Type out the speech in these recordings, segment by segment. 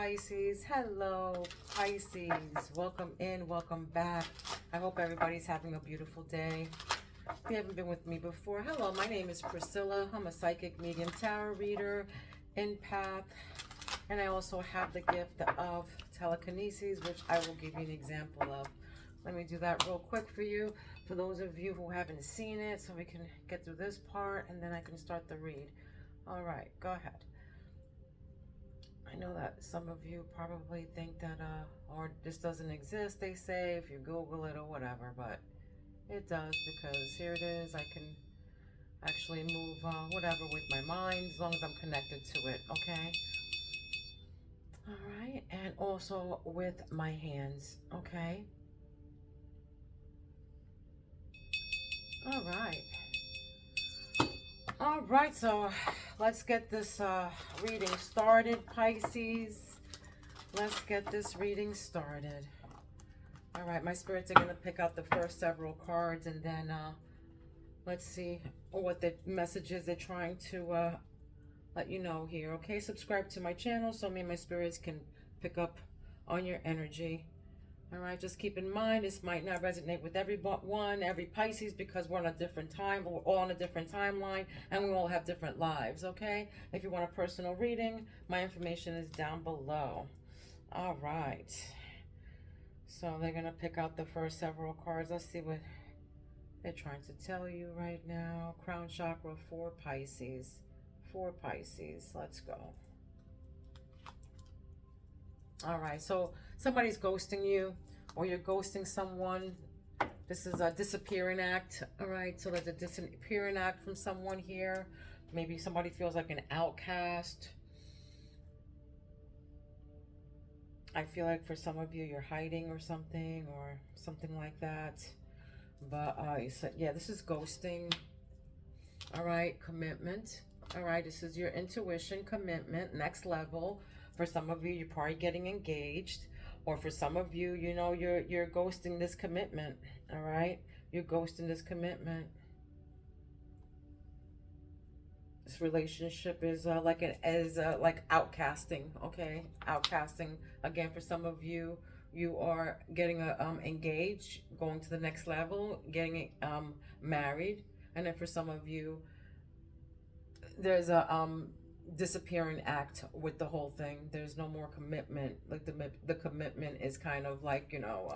Pisces. Hello, Pisces. Welcome in, welcome back. I hope everybody's having a beautiful day. If you haven't been with me before, hello, my name is Priscilla. I'm a psychic medium tarot reader, empath, and I also have the gift of telekinesis, which I will give you an example of. Let me do that real quick for you, for those of you who haven't seen it, so we can get through this part, and then I can start the read. All right, go ahead. I know that some of you probably think that, or this doesn't exist, they say, if you Google it or whatever, but it does, because here it is. I can actually move whatever with my mind, as long as I'm connected to it, okay? All right, and also with my hands, okay? All right. All right, so let's get this reading started, Pisces. Let's get this reading started. All right, my spirits are going to pick out the first several cards, and then let's see what the messages they're trying to let you know here. Okay, subscribe to my channel so me and my spirits can pick up on your energy. All right, just keep in mind, this might not resonate with every Pisces, because we're on a different time, we're all on a different timeline, and we all have different lives, okay? If you want a personal reading, my information is down below. All right. So they're going to pick out the first several cards. Let's see what they're trying to tell you right now. Crown chakra for Pisces. For Pisces. Let's go. All right, so somebody's ghosting you, or you're ghosting someone. This is a disappearing act. All right, so there's a disappearing act from someone here. Maybe somebody feels like an outcast. I feel like for some of you, you're hiding or something like that. But yeah, this is ghosting. All right, commitment. All right, this is your intuition, commitment, next level. For some of you, you're probably getting engaged, or for some of you, you know, you're ghosting this commitment. All right, you're ghosting this commitment. This relationship is like outcasting. Okay, outcasting. Again, for some of you, you are getting engaged, going to the next level, getting married, and then for some of you, there's a disappearing act with the whole thing. There's no more commitment. Like the commitment is kind of like, you know,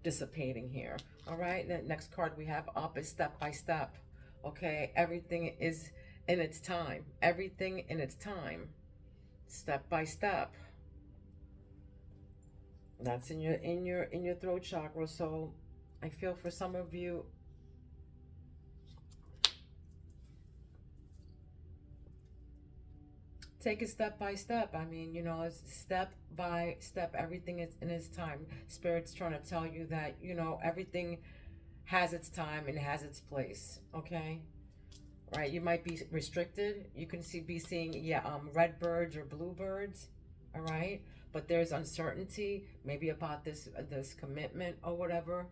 dissipating here. All right, the next card we have up is step by step. Okay, everything is in its time. Everything in its time. Step by step. That's in your throat chakra. So I feel for some of you, take it step by step. I mean, you know, it's step by step. Everything is in its time. Spirit's trying to tell you that, you know, everything has its time and has its place. Okay, right? You might be restricted. You can be seeing, yeah, red birds or blue birds. All right, but there's uncertainty, maybe about this commitment or whatever.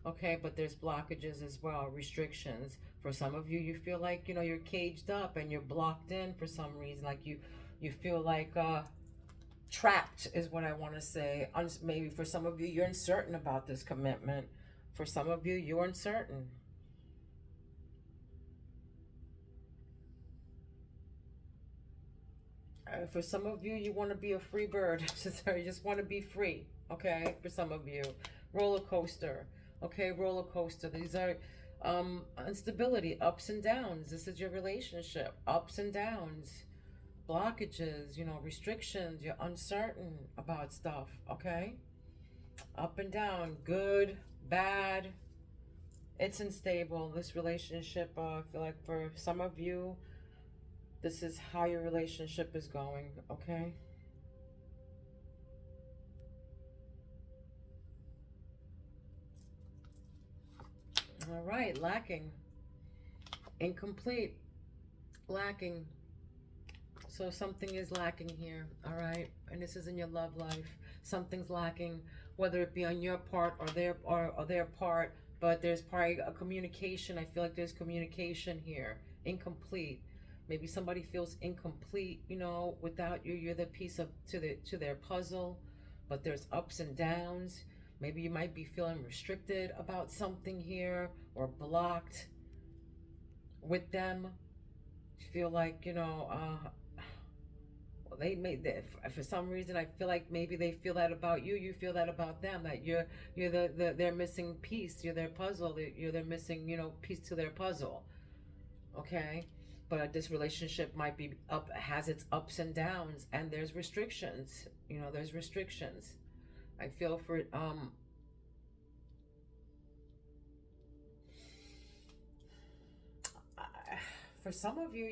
Okay, but there's blockages as well, restrictions. For some of you, you feel like, you know, you're caged up and you're blocked in for some reason. Like you feel like trapped is what I want to say. Maybe for some of you, you're uncertain about this commitment. For some of you, you're uncertain. For some of you, you want to be a free bird. You just want to be free. Okay, for some of you, roller coaster. Okay, roller coaster. These are instability, ups and downs. This is your relationship, ups and downs, blockages, you know, restrictions. You're uncertain about stuff. Okay, up and down, good, bad. It's unstable. This relationship, I feel like for some of you, this is how your relationship is going. Okay. All right, lacking, incomplete, lacking. So something is lacking here, all right? And this is in your love life. Something's lacking, whether it be on your part or their part, but there's probably a communication. I feel like there's communication here, incomplete. Maybe somebody feels incomplete, you know, without you. You're the piece of to their puzzle, but there's ups and downs. Maybe you might be feeling restricted about something here or blocked with them. You feel like, you know, they made that for some reason. I feel like maybe they feel that about you. You feel that about them. That you're their missing piece. You're their puzzle. You're their missing, you know, piece to their puzzle. Okay, but this relationship might be up, has its ups and downs, and there's restrictions. You know, there's restrictions. I feel for for some of you,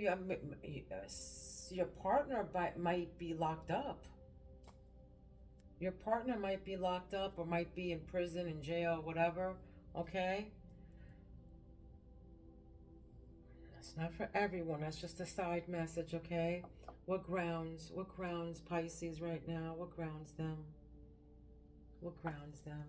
your partner might be locked up. Your partner might be locked up or might be in prison, in jail, whatever. Okay, that's not for everyone. That's just a side message. Okay, what grounds Pisces right now? What grounds them? What grounds them?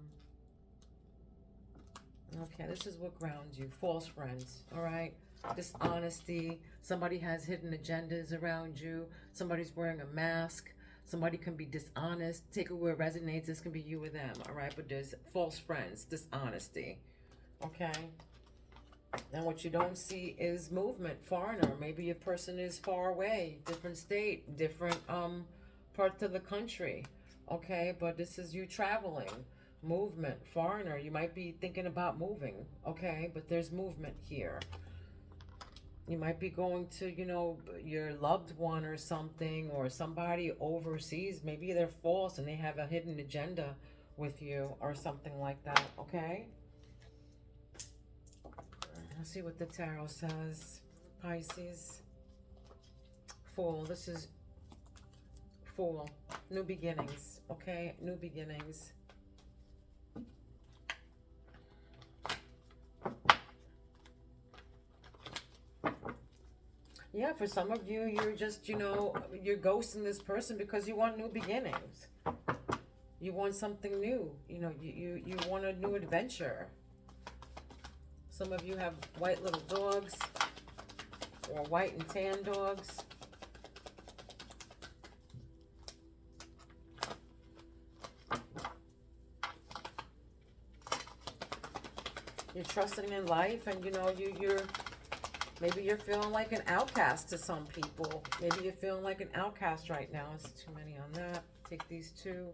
Okay, this is what grounds you. False friends, all right? Dishonesty. Somebody has hidden agendas around you. Somebody's wearing a mask. Somebody can be dishonest. Take it where it resonates. This can be you or them, all right? But there's false friends, dishonesty, okay? And what you don't see is movement, foreigner. Maybe a person is far away, different state, different part of the country, okay? But this is you traveling. Movement, foreigner. You might be thinking about moving, okay? But there's movement here. You might be going to, you know, your loved one or something, or somebody overseas. Maybe they're false and they have a hidden agenda with you or something like that, okay? Let's see what the tarot says. Pisces. Fool. This is Fool. New beginnings, okay? New beginnings. Yeah, for some of you, you're just, you know, you're ghosting this person because you want new beginnings. You want something new. You know, you want a new adventure. Some of you have white little dogs or white and tan dogs. You're trusting in life, and, you know, you're maybe you're feeling like an outcast to some people. Maybe you're feeling like an outcast right now. It's too many on that. Take these two.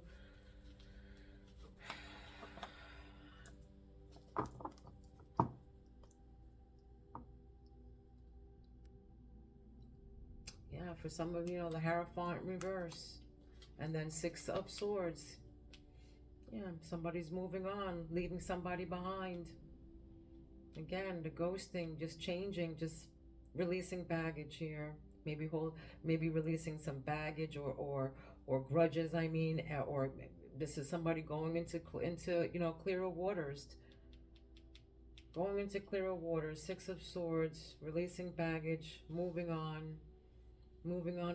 Yeah, for some of you, know, the Hierophant reverse. And then Six of Swords. Yeah, somebody's moving on, leaving somebody behind. Again, the ghosting, just changing, just releasing baggage here. Maybe releasing some baggage or grudges. I mean, or this is somebody going into you know, clearer waters. Going into clearer waters. Six of Swords, releasing baggage, moving on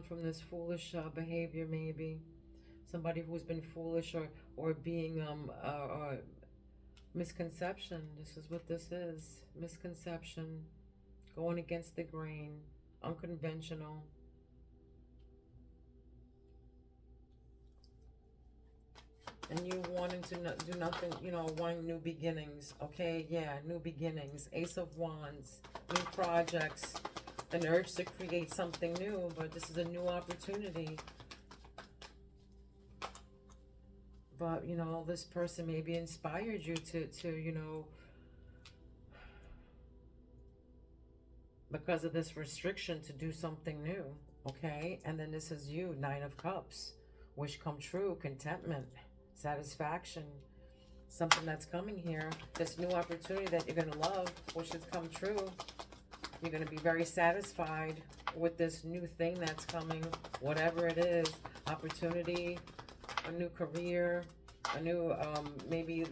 from this foolish behavior. Maybe somebody who's been foolish or being misconception. This is what this is. Misconception. Going against the grain. Unconventional. And you wanting to do nothing, you know, wanting new beginnings. Okay, yeah, new beginnings. Ace of Wands. New projects. An urge to create something new, but this is a new opportunity. But, you know, this person maybe inspired you to, you know, because of this restriction, to do something new, okay? And then this is you, Nine of Cups. Wish come true, contentment, satisfaction. Something that's coming here, this new opportunity that you're going to love, wishes come true. You're going to be very satisfied with this new thing that's coming, whatever it is. Opportunity, a new career, a new, maybe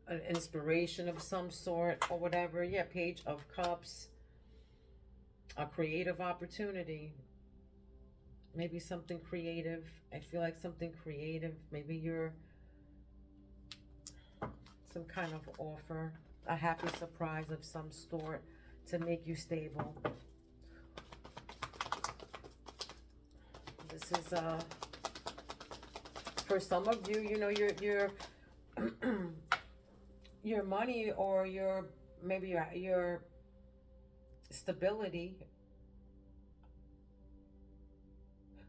an inspiration of some sort or whatever. Yeah, Page of Cups, a creative opportunity. Maybe something creative. I feel like something creative. Maybe you're some kind of offer, a happy surprise of some sort to make you stable. This is for some of you, you know, your your money, or your maybe your stability,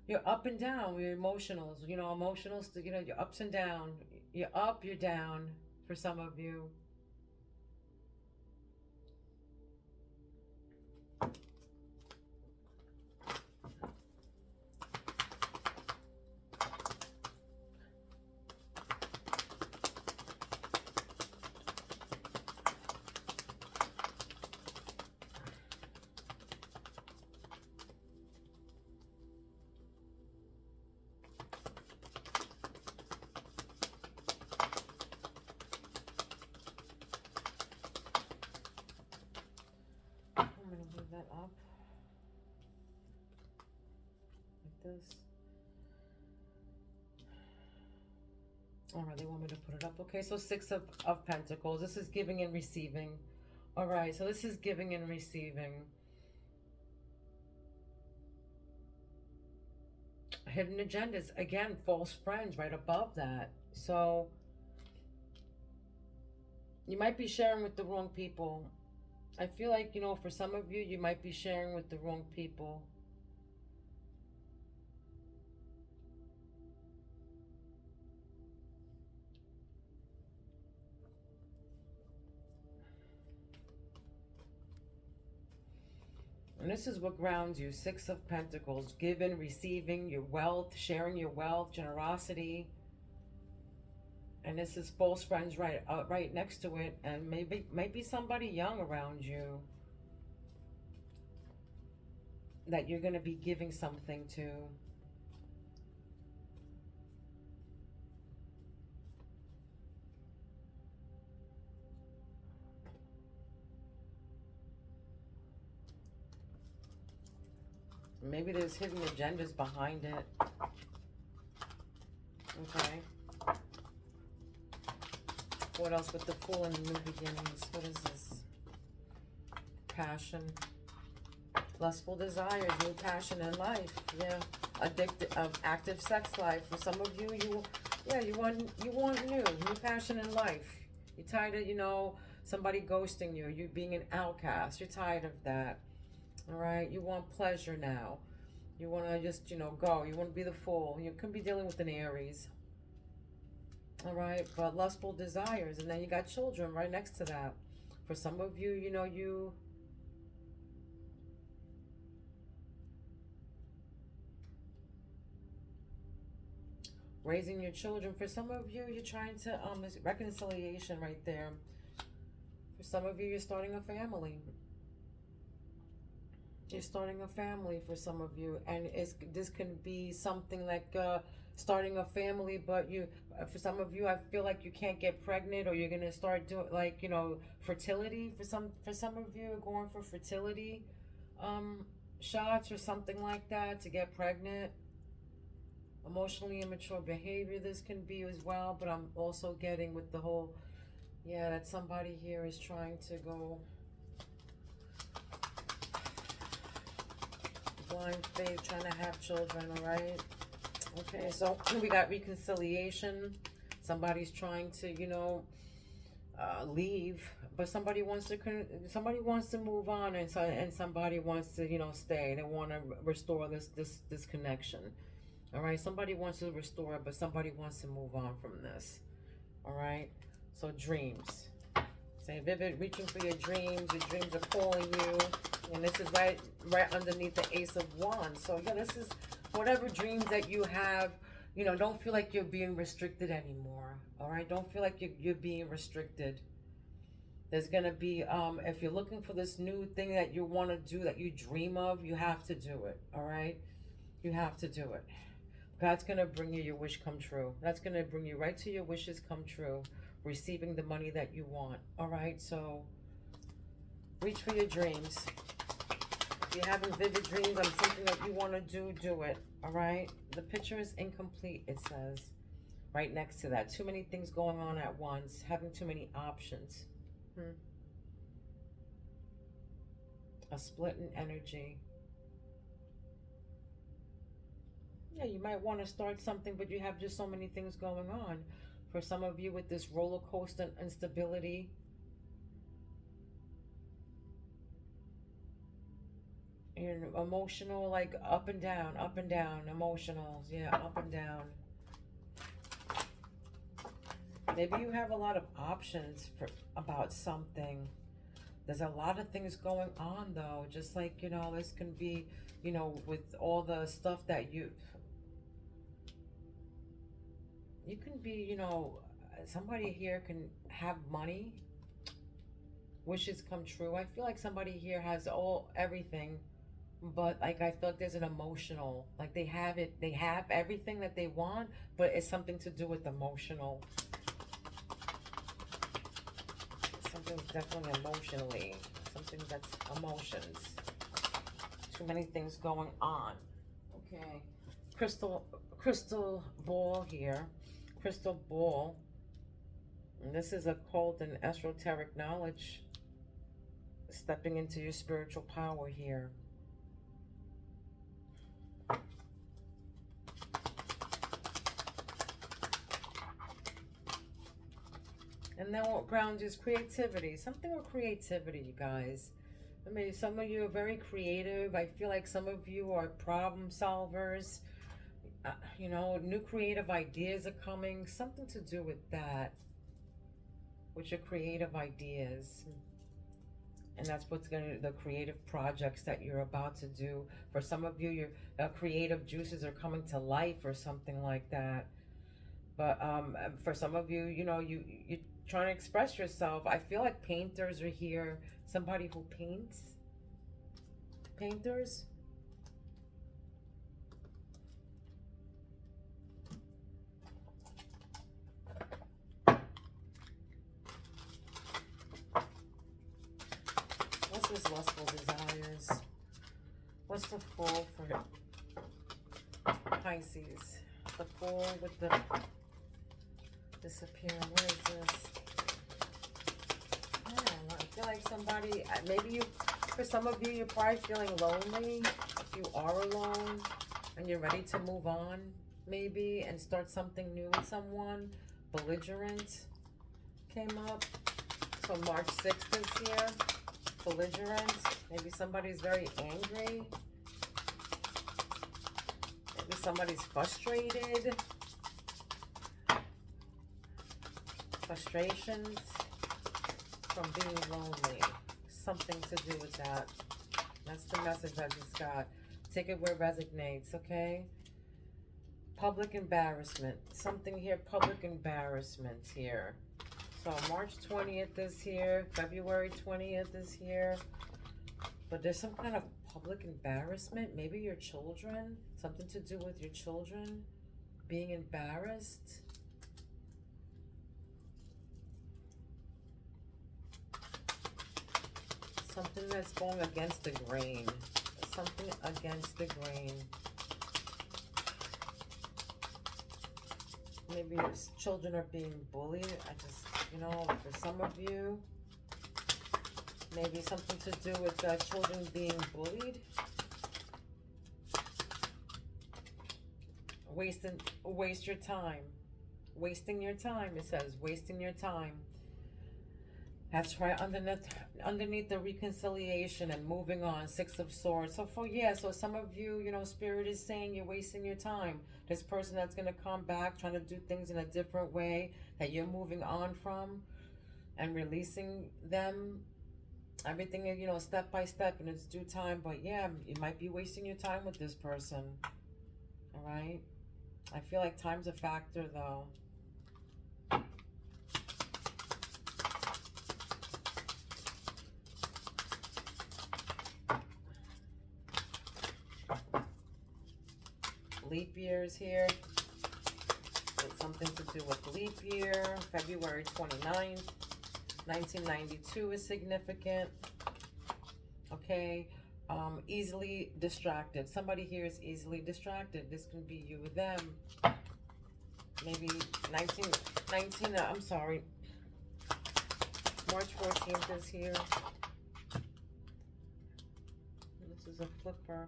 you're up and down, your emotionals, you know, emotionals, you know, you're ups and down, you're up, you're down for some of you. I'm going to move that up like this. All right, they want me to put it up. Okay, so Six of Pentacles. This is giving and receiving. All right, so this is giving and receiving. Hidden agendas. Again, false friends right above that. So you might be sharing with the wrong people. I feel like, you know, for some of you, you might be sharing with the wrong people. And this is what grounds you. Six of Pentacles. Giving, receiving, your wealth, sharing your wealth, generosity. And this is false friends right next to it. And maybe somebody young around you that you're going to be giving something to. Maybe there's hidden agendas behind it. Okay. What else with the Fool and New Beginnings? What is this? Passion. Lustful desires, new passion in life. Yeah. Addicted, active sex life. For some of you, you want new passion in life. You're tired of, you know, somebody ghosting you, you being an outcast. You're tired of that. All right, you want pleasure now. You want to just, you know, go. You want to be the Fool. You could be dealing with an Aries. All right, but lustful desires, and then you got children right next to that. For some of you, you know, you raising your children. For some of you, you're trying to there's reconciliation right there. For some of you, you're starting a family. You're starting a family for some of you, and this can be something like starting a family, but for some of you, I feel like you can't get pregnant, or you're gonna start doing, like, you know, fertility. For some of you, going for fertility shots or something like that to get pregnant. Emotionally immature behavior, this can be as well, but I'm also getting with the whole, yeah, that somebody here is trying to go blind faith, trying to have children. All right, okay, so we got reconciliation. Somebody's trying to, you know, leave, but somebody wants to move on, and somebody wants to, you know, stay. They want to restore this connection. All right, somebody wants to restore it, but somebody wants to move on from this. All right, so dreams. Say vivid, reaching for your dreams. Your dreams are calling you. And this is right underneath the Ace of Wands. So yeah, this is whatever dreams that you have, you know, don't feel like you're being restricted anymore. All right, don't feel like you're being restricted. There's going to be, if you're looking for this new thing that you want to do, that you dream of, you have to do it. All right, you have to do it. God's going to bring you your wish come true. That's going to bring you right to your wishes come true. Receiving the money that you want. All right, so reach for your dreams. If you're having vivid dreams on something that you want to do it. All right, the picture is incomplete, it says right next to that. Too many things going on at once, having too many options. A split in energy. Yeah, you might want to start something, but you have just so many things going on. For some of you with this roller coaster instability, you're emotional, like up and down, emotionals, yeah, up and down. Maybe you have a lot of options for about something. There's a lot of things going on though, just like, you know, this can be, you know, with all the stuff that you can be, you know, somebody here can have money, wishes come true. I feel like somebody here has everything, but like I feel like there's an emotional, like they have everything that they want, but it's something to do with emotional. Something's definitely emotionally, something that's emotions. Too many things going on. Okay, crystal ball here, crystal ball. And this is a occult and esoteric knowledge, stepping into your spiritual power here. And then what grounds is creativity. Something with creativity, you guys. I mean, some of you are very creative. I feel like some of you are problem solvers. You know, new creative ideas are coming. Something to do with that, with your creative ideas. And that's what's the creative projects that you're about to do. For some of you, your creative juices are coming to life or something like that. But for some of you, you know, you're trying to express yourself. I feel like painters are here. Somebody who paints. Painters. What's this lustful desires? What's the Fool for Pisces? The Fool with the disappearing. What is this? I feel like somebody, maybe for some of you, you're probably feeling lonely. If you are alone and you're ready to move on, maybe, and start something new with someone. Belligerent came up. So March 6th is here. Belligerent. Maybe somebody's very angry. Maybe somebody's frustrated. Frustrations from being lonely. Something to do with that. That's the message I just got. Take it where it resonates, okay? Public embarrassment. Something here, public embarrassment here. So March 20th is here. February 20th is here. But there's some kind of public embarrassment. Maybe your children. Something to do with your children being embarrassed. Something that's going against the grain. Something against the grain. Maybe your children are being bullied. You know, for some of you, maybe something to do with children being bullied. Waste your time. Wasting your time, it says. Wasting your time. That's right, underneath the reconciliation and moving on, Six of Swords. So so some of you, you know, Spirit is saying you're wasting your time. This person that's going to come back, trying to do things in a different way, that you're moving on from and releasing them. Everything, you know, step by step in its due time. But yeah, you might be wasting your time with this person. All right? I feel like time's a factor, though. Leap years here. It's something to do with leap year. February 29th. 1992 is significant. Okay. Easily distracted. Somebody here is easily distracted. This can be you or them. Maybe I'm sorry. March 14th is here. This is a flipper.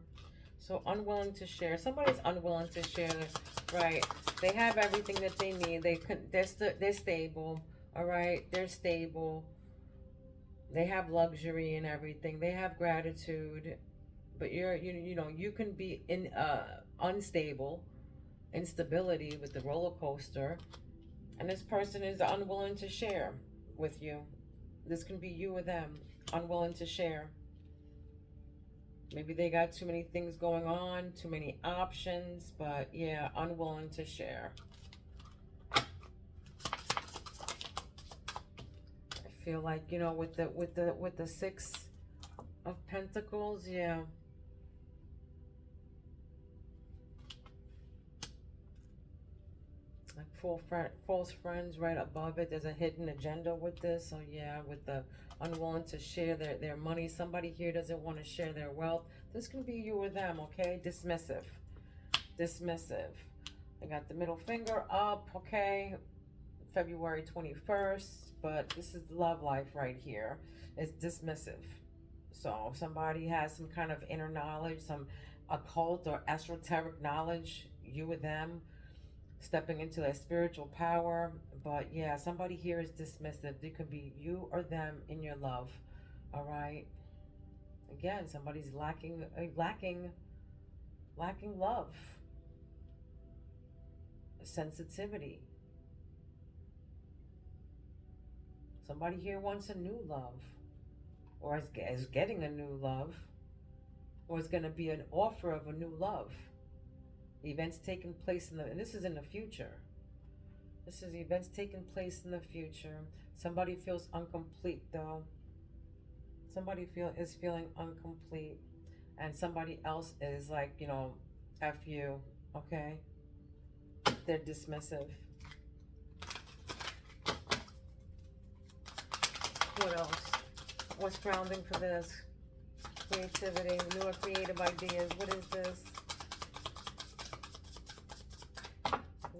So unwilling to share. Somebody's unwilling to share, right? They have everything that they need. They're stable, all right? They're stable. They have luxury and everything. They have gratitude. But you can be unstable, instability with the roller coaster, and this person is unwilling to share with you. This can be you or them, unwilling to share. Maybe they got too many things going on, too many options, but yeah, unwilling to share. I feel like, with the Six of Pentacles, yeah. Like false friends right above it. There's a hidden agenda with this. So yeah, with the unwilling to share their money. Somebody here doesn't want to share their wealth. This can be you or them, okay? Dismissive. Dismissive. I got the middle finger up, okay? February 21st. But this is love life right here. It's dismissive. So somebody has some kind of inner knowledge, some occult or esoteric knowledge, you or them, stepping into their spiritual power. But yeah, somebody here is dismissive. It could be you or them in your love. All right. Again, somebody's lacking love, sensitivity. Somebody here wants a new love, or is getting a new love, or is going to be an offer of a new love. The events taking place and this is in the future. This is the events taking place in the future. Somebody feels incomplete though. Somebody is feeling incomplete, and somebody else is like, F you, okay? They're dismissive. What else? What's grounding for this? Creativity, newer creative ideas. What is this?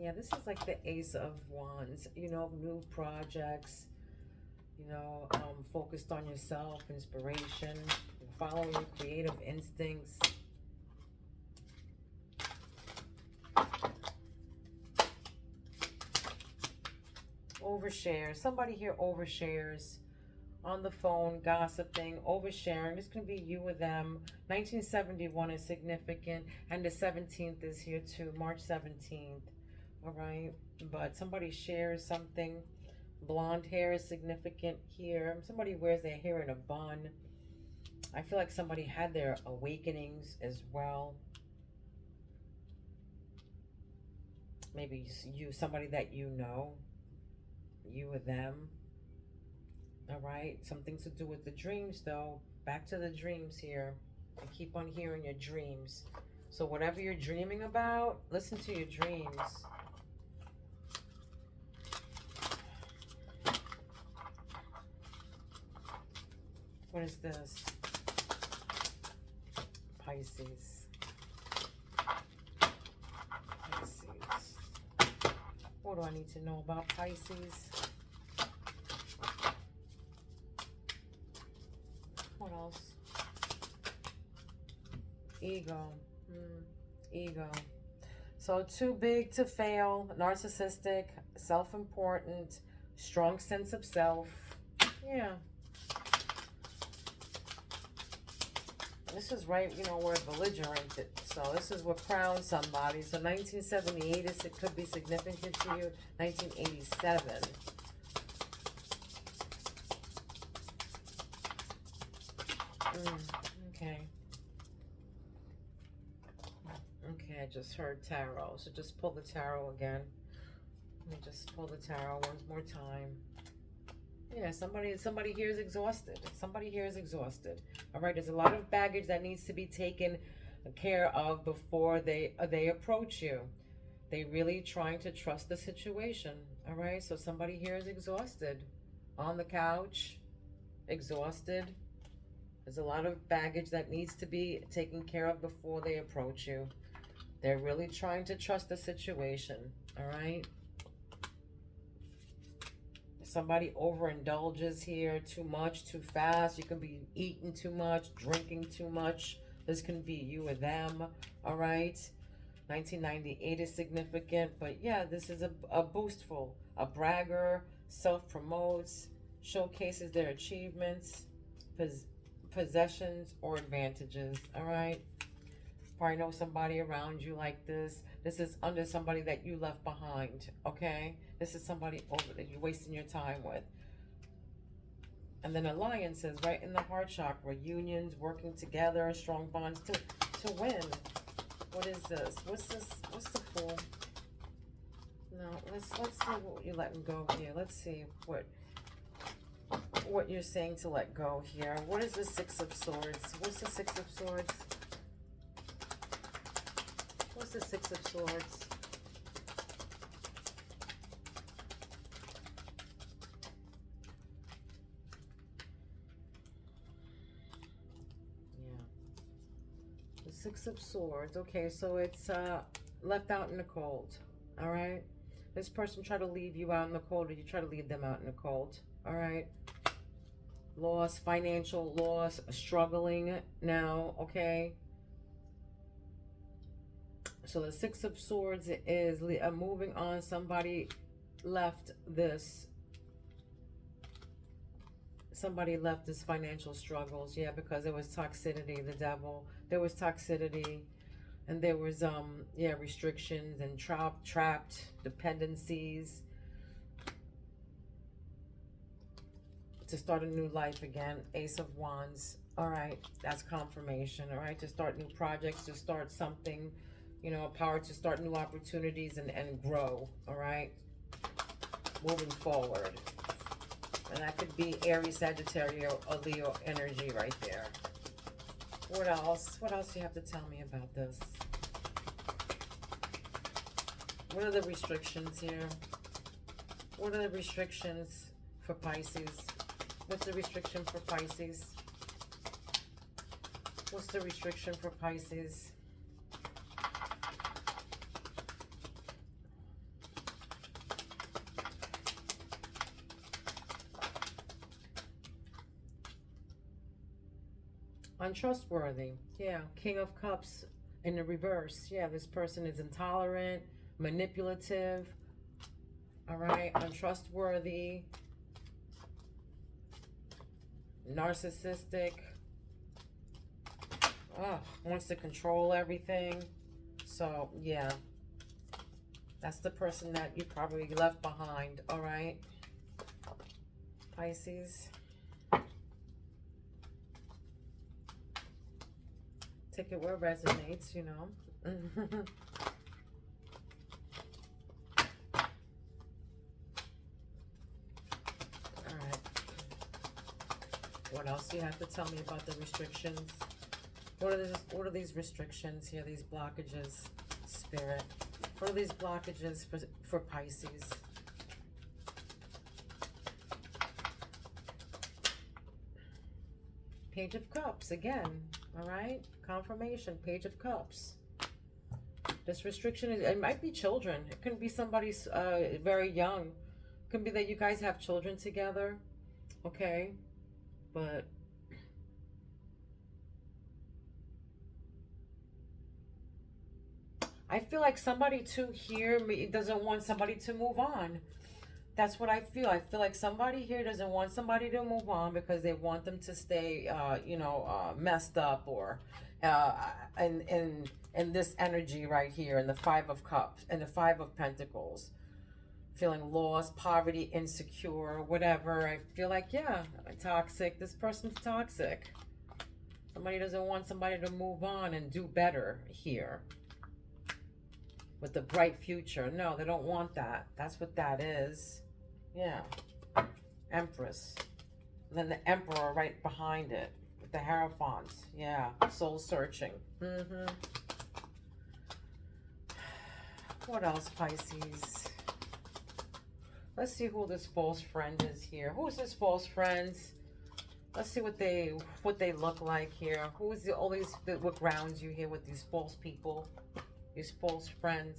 Yeah, this is like the Ace of Wands, new projects, focused on yourself, inspiration, following your creative instincts. Overshare. Somebody here overshares on the phone, gossiping, oversharing. This can be you or them. 1971 is significant, and the 17th is here too, March 17th. All right, but somebody shares something. Blonde hair is significant here. Somebody wears their hair in a bun. I feel like somebody had their awakenings as well. Maybe somebody that you or them. All right, something to do with the dreams though. Back to the dreams here. I keep on hearing your dreams. So whatever you're dreaming about, listen to your dreams. What is this? Pisces. Pisces. What do I need to know about Pisces? What else? Ego. Ego. So too big to fail, narcissistic, self-important, strong sense of self. Yeah. This is right, we're belligerent. So this is what crowns somebody. So 1978 it could be significant to you. 1987. Okay. Okay, I just heard tarot. So just pull the tarot again. Let me just pull the tarot one more time. Yeah, somebody here is exhausted. Somebody here is exhausted. All right, there's a lot of baggage that needs to be taken care of before they approach you. They really trying to trust the situation. All right, so somebody here is exhausted. On the couch, exhausted. There's a lot of baggage that needs to be taken care of before they approach you. They're really trying to trust the situation. All right. Somebody overindulges here, too much, too fast. You can be eating too much, drinking too much. This can be you or them, all right? 1998 is significant, but yeah, this is a boastful, a bragger, self-promotes, showcases their achievements, possessions, or advantages, all right? Probably know somebody around you like this. This is under somebody that you left behind, okay? This is somebody over that you're wasting your time with. And then alliances, right in the heart chakra, unions, working together, strong bonds to win. What is this? What's this? What's the Fool? No, let's see what you're letting go here. Let's see what you're saying to let go here. What is the Six of Swords? What's the Six of Swords? What's the Six of Swords? The Six of Swords. Okay, so it's left out in the cold. All right. This person tried to leave you out in the cold, or you try to leave them out in the cold. All right. Loss, financial loss, struggling now. Okay. So the Six of Swords is moving on. Somebody left this. Somebody left this financial struggles. Yeah, because there was toxicity. The devil. There was toxicity, and there was yeah, restrictions and trapped dependencies to start a new life again. Ace of Wands. All right, that's confirmation. All right, to start new projects, to start something, you know, a power to start new opportunities and grow. All right, moving forward. And that could be Aries, Sagittarius, or Leo energy right there. What else? What else do you have to tell me about this? What are the restrictions here? What are the restrictions for Pisces? What's the restriction for Pisces? What's the restriction for Pisces? Untrustworthy. Yeah. King of Cups in the reverse. Yeah, this person is intolerant, manipulative. All right. Untrustworthy. Narcissistic. Oh, wants to control everything. So, yeah. That's the person that you probably left behind. All right. Pisces. Take it where it resonates, you know. All right. What else do you have to tell me about the restrictions? What are these restrictions here? These blockages, Spirit. What are these blockages for Pisces? Page of Cups again. All right, confirmation. Page of Cups. This restriction is, it might be children. It can be somebody very young. It can be that you guys have children together. Okay, but I feel like somebody too here doesn't want somebody to move on. That's what I feel. I feel like somebody here doesn't want somebody to move on because they want them to stay, you know, messed up, or in this energy right here, in the Five of Cups and the Five of Pentacles, feeling lost, poverty, insecure, whatever. I feel like, yeah, toxic. This person's toxic. Somebody doesn't want somebody to move on and do better here with the bright future. No, they don't want that. That's what that is. Yeah. Empress. And then the Emperor right behind it with the Hierophant. Yeah. Soul searching. What else, Pisces? Let's see who this false friend is here. Who is this false friend? Let's see what they look like here. Who is what grounds you here with these false people? These false friends.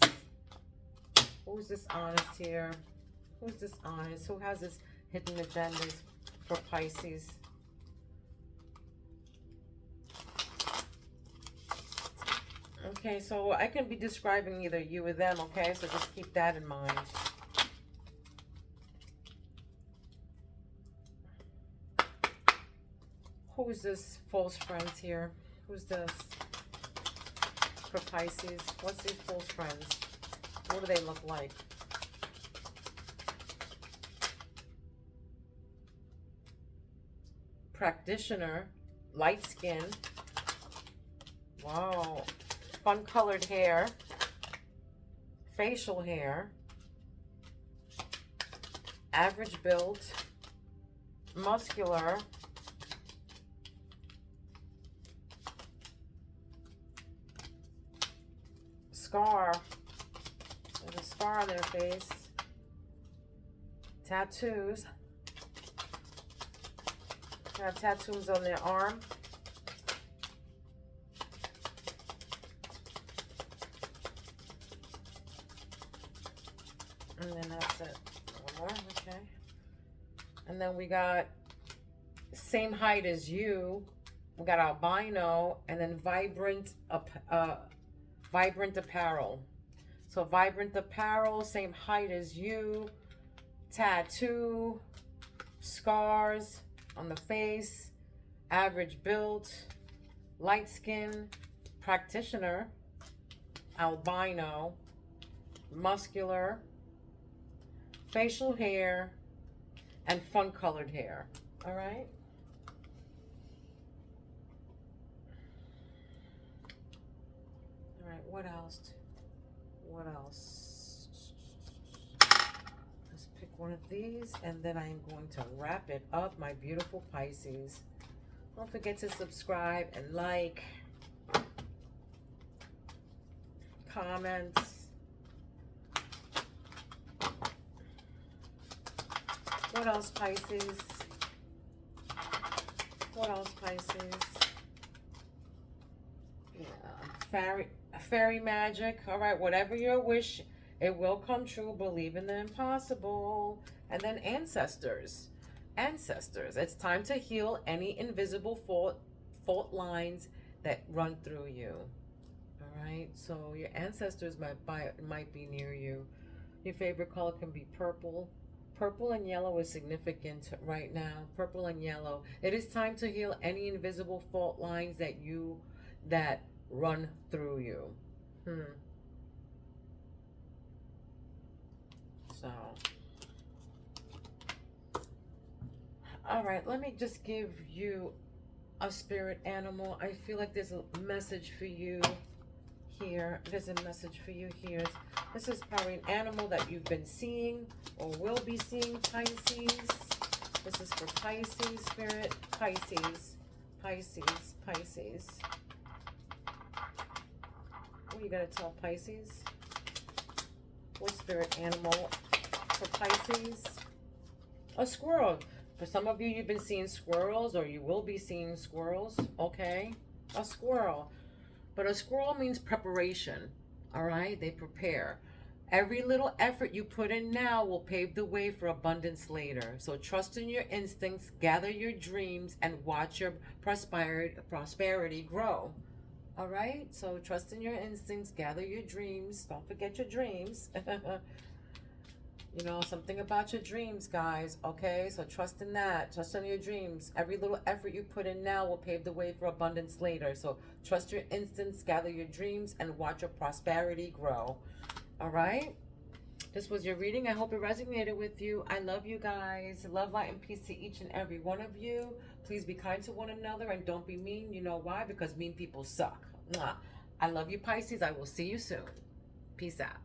Who's this honest here? Who's this honest? Who has this hidden agendas for Pisces? Okay, so I can be describing either you or them, okay? So just keep that in mind. Who's this false friends here? Who's this for Pisces? What's these false friends? What do they look like? Practitioner, light skin. Wow. Fun colored hair. Facial hair. Average build. Muscular. Scar. There's a scar on their face. Tattoos. They have tattoos on their arm. And then that's it. One more, okay. And then we got same height as you. We got albino, and then vibrant apparel. So vibrant apparel, same height as you. Tattoo, scars on the face, average build, light skin, practitioner, albino, muscular, facial hair, and fun colored hair. All right. All right, what else? What else? Let's pick one of these, and then I'm going to wrap it up, my beautiful Pisces. Don't forget to subscribe and like, comments. What else, Pisces? What else, Pisces? Yeah, fairy magic. All right, whatever your wish, it will come true. Believe in the impossible. And then ancestors. Ancestors. It's time to heal any invisible fault lines that run through you. All right, so your ancestors might be near you. Your favorite color can be purple. Purple and yellow is significant right now. Purple and yellow. It is time to heal any invisible fault lines that run through you. So, all right, let me just give you a spirit animal. I feel like there's a message for you here. There's a message for you here. This is probably an animal that you've been seeing or will be seeing, Pisces. This is for Pisces, spirit. Pisces. Pisces. Pisces. What are you going to tell Pisces? What spirit animal for Pisces? A squirrel. For some of you, you've been seeing squirrels, or you will be seeing squirrels. Okay. A squirrel. But a squirrel means preparation. All right? They prepare. Every little effort you put in now will pave the way for abundance later. So trust in your instincts, gather your dreams, and watch your prosperity grow. All right? So trust in your instincts, gather your dreams. Don't forget your dreams. You know, something about your dreams, guys. Okay? So trust in that. Trust in your dreams. Every little effort you put in now will pave the way for abundance later. So trust your instincts, gather your dreams, and watch your prosperity grow. All right? This was your reading. I hope it resonated with you. I love you guys. Love, light, and peace to each and every one of you. Please be kind to one another and don't be mean. You know why? Because mean people suck. Mwah. I love you, Pisces. I will see you soon. Peace out.